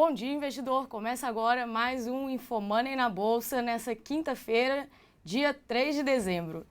Bom dia, investidor! Começa agora mais um InfoMoney na Bolsa nessa quinta-feira, dia 3 de dezembro.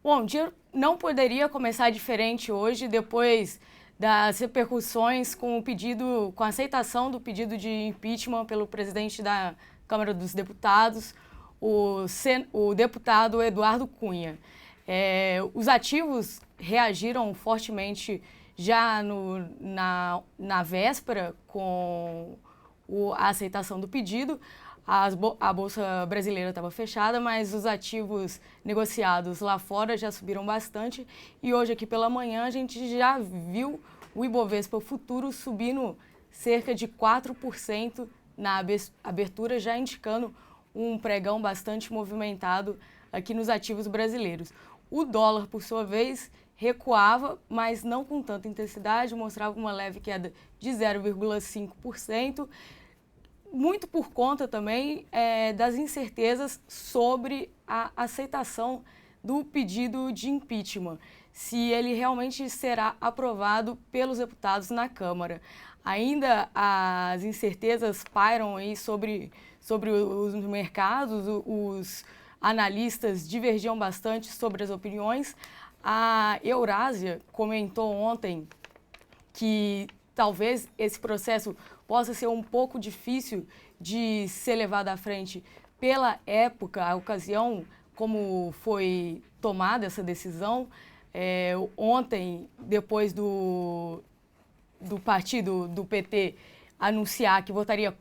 Bom, o dia não poderia começar diferente hoje, depois das repercussões com a aceitação do pedido de impeachment pelo presidente da Câmara dos Deputados, o deputado Eduardo Cunha. Os ativos reagiram fortemente já na véspera com a aceitação do pedido. A Bolsa Brasileira estava fechada, mas os ativos negociados lá fora já subiram bastante. E hoje, aqui pela manhã, a gente já viu o Ibovespa Futuro subindo cerca de 4% na abertura, já indicando um pregão bastante movimentado aqui nos ativos brasileiros. O dólar, por sua vez, recuava, mas não com tanta intensidade, mostrava uma leve queda de 0,5%, muito por conta também das incertezas sobre a aceitação do pedido de impeachment, se ele realmente será aprovado pelos deputados na Câmara. Ainda as incertezas pairam aí sobre os mercados, os analistas divergiam bastante sobre as opiniões. A Eurásia comentou ontem que talvez esse processo possa ser um pouco difícil de ser levado à frente pela época, a ocasião, como foi tomada essa decisão. Ontem, depois do partido do PT anunciar que votaria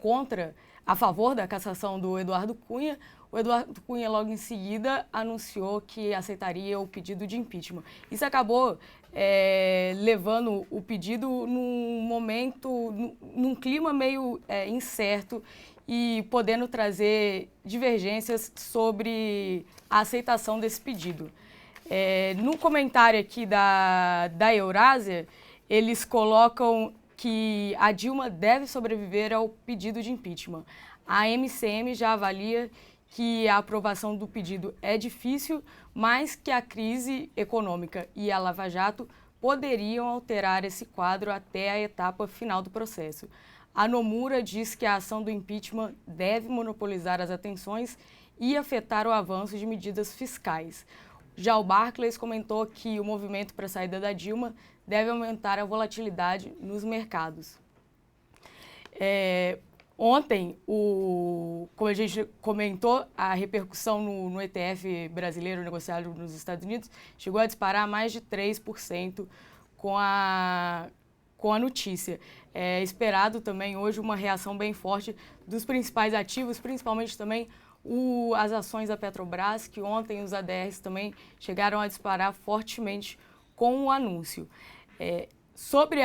a favor da cassação do Eduardo Cunha, o Eduardo Cunha logo em seguida anunciou que aceitaria o pedido de impeachment. Isso acabou levando o pedido num clima meio incerto e podendo trazer divergências sobre a aceitação desse pedido. No comentário aqui da Eurásia, eles colocam que a Dilma deve sobreviver ao pedido de impeachment. A MCM já avalia que a aprovação do pedido é difícil, mas que a crise econômica e a Lava Jato poderiam alterar esse quadro até a etapa final do processo. A Nomura diz que a ação do impeachment deve monopolizar as atenções e afetar o avanço de medidas fiscais. Já o Barclays comentou que o movimento para a saída da Dilma deve aumentar a volatilidade nos mercados. Ontem, como a gente comentou, a repercussão no ETF brasileiro negociado nos Estados Unidos chegou a disparar mais de 3% com a notícia. É esperado também hoje uma reação bem forte dos principais ativos, principalmente também as ações da Petrobras, que ontem os ADRs também chegaram a disparar fortemente com o anúncio. Sobre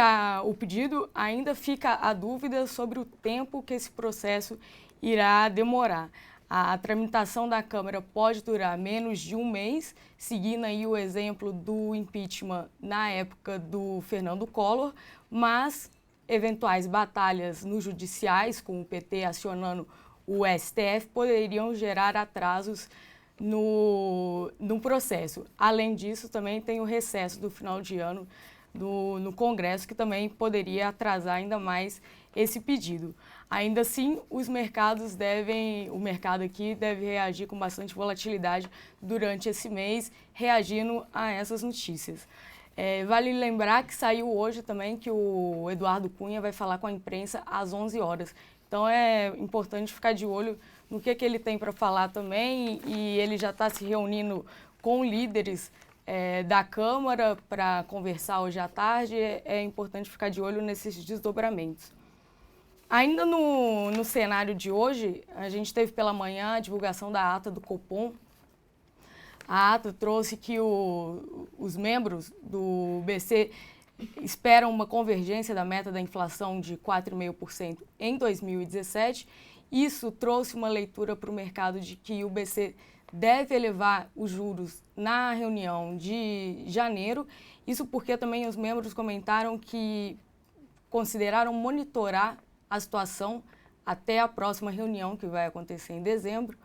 o pedido, ainda fica a dúvida sobre o tempo que esse processo irá demorar. A tramitação da Câmara pode durar menos de um mês, seguindo aí o exemplo do impeachment na época do Fernando Collor, mas eventuais batalhas nos judiciais, com o PT acionando o STF, poderiam gerar atrasos no processo. Além disso, também tem o recesso do final de ano no Congresso, que também poderia atrasar ainda mais esse pedido. Ainda assim, o mercado aqui deve reagir com bastante volatilidade durante esse mês, reagindo a essas notícias. Vale lembrar que saiu hoje também que o Eduardo Cunha vai falar com a imprensa às 11 horas. Então é importante ficar de olho no que ele tem para falar também, e ele já está se reunindo com líderes da Câmara para conversar hoje à tarde. É importante ficar de olho nesses desdobramentos. Ainda no cenário de hoje, a gente teve pela manhã a divulgação da ata do Copom. A ata trouxe que os membros do BC esperam uma convergência da meta da inflação de 4,5% em 2017. Isso trouxe uma leitura para o mercado de que o BC deve elevar os juros na reunião de janeiro. Isso porque também os membros comentaram que consideraram monitorar a situação até a próxima reunião, que vai acontecer em dezembro,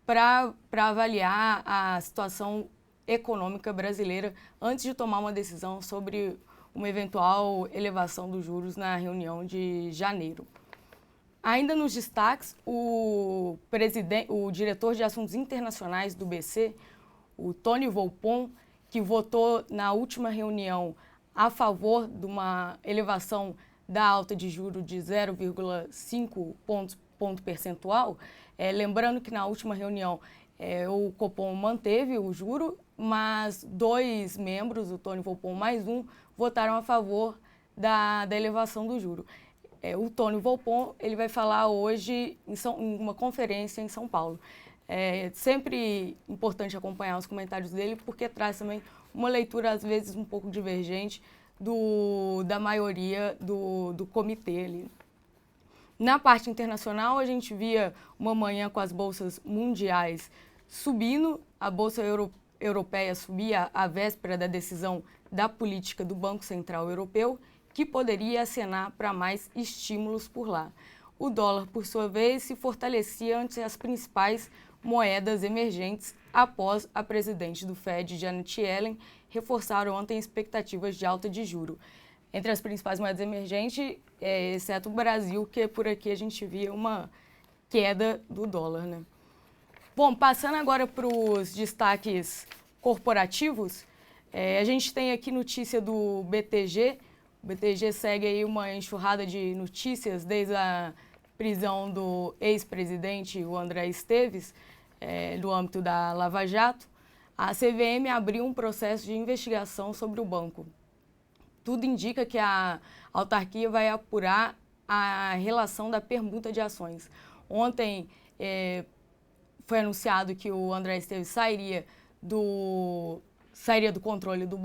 para avaliar a situação econômica brasileira antes de tomar uma decisão sobre uma eventual elevação dos juros na reunião de janeiro. Ainda nos destaques, o diretor de assuntos internacionais do BC, o Tony Volpon, que votou na última reunião a favor de uma elevação da alta de juros de 0,5 ponto percentual, lembrando que na última reunião o Copom manteve o juro, mas 2 membros, o Tony Volpon mais um, votaram a favor da elevação do juro. O Tony Volpon ele vai falar hoje em uma conferência em São Paulo. É sempre importante acompanhar os comentários dele, porque traz também uma leitura, às vezes, um pouco divergente da maioria do comitê ali. Na parte internacional, a gente via uma manhã com as bolsas mundiais subindo, a Bolsa Europeia subia à véspera da decisão da política do Banco Central Europeu, que poderia acenar para mais estímulos por lá. O dólar, por sua vez, se fortalecia ante as principais moedas emergentes após a presidente do Fed, Janet Yellen, reforçar ontem expectativas de alta de juro. Entre as principais moedas emergentes, exceto o Brasil, que por aqui a gente via uma queda do dólar, né? Bom, passando agora para os destaques corporativos, a gente tem aqui notícia do BTG. O BTG segue aí uma enxurrada de notícias desde a prisão do ex-presidente, o André Esteves, no âmbito da Lava Jato. A CVM abriu um processo de investigação sobre o banco. Tudo indica que a autarquia vai apurar a relação da permuta de ações. Ontem foi anunciado que o André Esteves sairia do controle do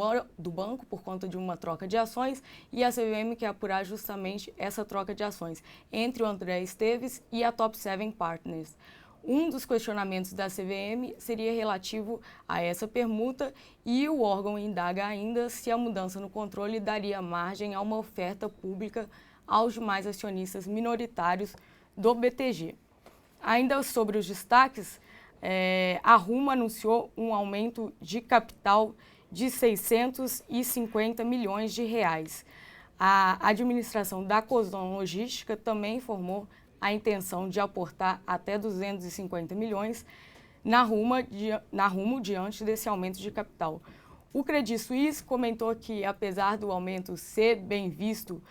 banco por conta de uma troca de ações, e a CVM quer apurar justamente essa troca de ações entre o André Esteves e a Top Seven Partners. Um dos questionamentos da CVM seria relativo a essa permuta, e o órgão indaga ainda se a mudança no controle daria margem a uma oferta pública aos demais acionistas minoritários do BTG. Ainda sobre os destaques, a Rumo anunciou um aumento de capital de 650 milhões de reais. A administração da Cosan Logística também informou a intenção de aportar até 250 milhões na Rumo diante desse aumento de capital. O Credit Suisse comentou que, apesar do aumento ser bem visto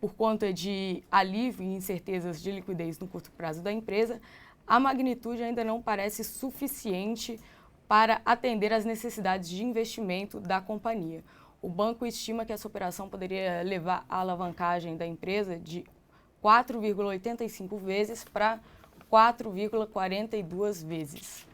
por conta de alívio e incertezas de liquidez no curto prazo da empresa, a magnitude ainda não parece suficiente para atender às necessidades de investimento da companhia. O banco estima que essa operação poderia levar a alavancagem da empresa de 4,85 vezes para 4,42 vezes.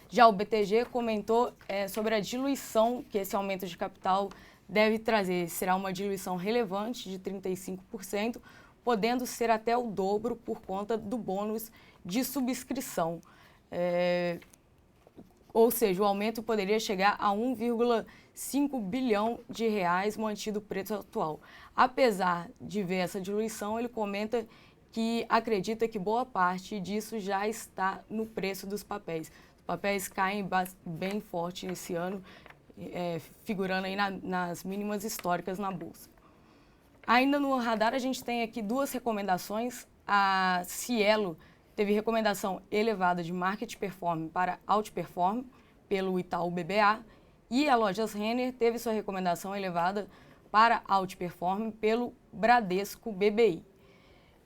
Já o BTG comentou sobre a diluição que esse aumento de capital deve trazer. Será uma diluição relevante de 35%, podendo ser até o dobro por conta do bônus de subscrição. Ou seja, o aumento poderia chegar a 1,5 bilhão de reais, mantido o preço atual. Apesar de ver essa diluição, ele comenta que acredita que boa parte disso já está no preço dos papéis. Os papéis caem bem forte esse ano, figurando aí nas mínimas históricas na Bolsa. Ainda no radar, a gente tem aqui 2 recomendações. A Cielo teve recomendação elevada de Market Perform para Outperform pelo Itaú BBA, e a Lojas Renner teve sua recomendação elevada para Outperform pelo Bradesco BBI.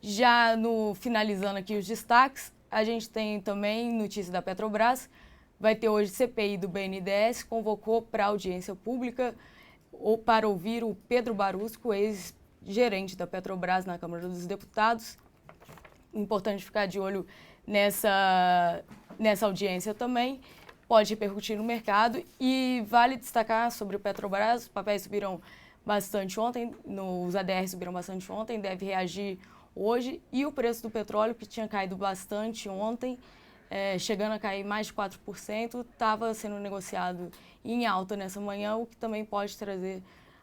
Já finalizando aqui os destaques, a gente tem também notícia da Petrobras. Vai ter hoje CPI do BNDES, convocou para audiência pública para ouvir o Pedro Barusco, ex-gerente da Petrobras na Câmara dos Deputados. Importante ficar de olho nessa audiência também, pode repercutir no mercado. E vale destacar sobre o Petrobras, os papéis subiram bastante ontem, os ADR subiram bastante ontem, deve reagir hoje. E o preço do petróleo, que tinha caído bastante ontem, chegando a cair mais de 4%, estava sendo negociado em alta nessa manhã, o que também pode trazer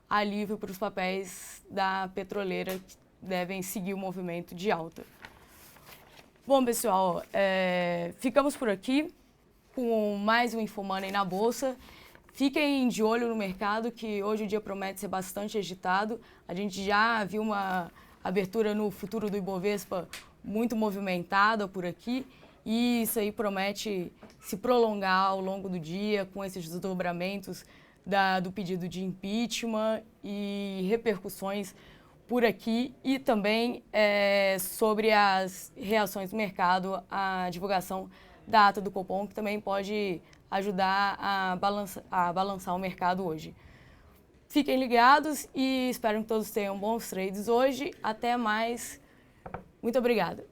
alívio para os papéis da petroleira, que devem seguir o movimento de alta. Bom, pessoal, ficamos por aqui com mais um InfoMoney na Bolsa. Fiquem de olho no mercado, que hoje o dia promete ser bastante agitado. A gente já viu uma abertura no futuro do Ibovespa muito movimentada por aqui, e isso aí promete se prolongar ao longo do dia com esses desdobramentos do pedido de impeachment e repercussões por aqui, e também sobre as reações do mercado à divulgação da ata do Copom, que também pode ajudar a balançar o mercado hoje. Fiquem ligados e espero que todos tenham bons trades hoje. Até mais. Muito obrigada.